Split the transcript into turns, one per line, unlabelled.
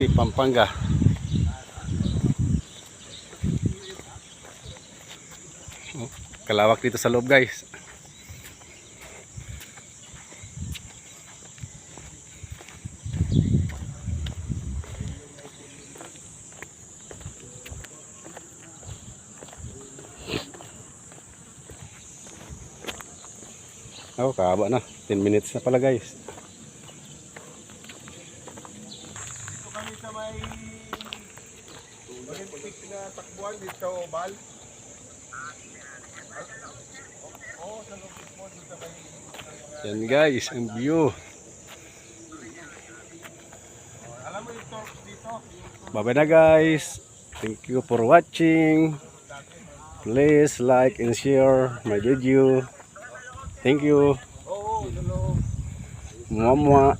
Pampanga. Oh, kalawak dito sa loob, guys. Oh, kahaba na. 10 minutes na pala, guys.
Dito kami sa may Olympic na takbuhan dito, Bal. Oo, sa Olympic mo dito sa may...
Yan, guys, ang view.
Alam mo yung torch dito?
Bye-bye na, guys. Thank you for watching. Please like and share my video. Thank you.
Oo, dulo.
Mwah mwah.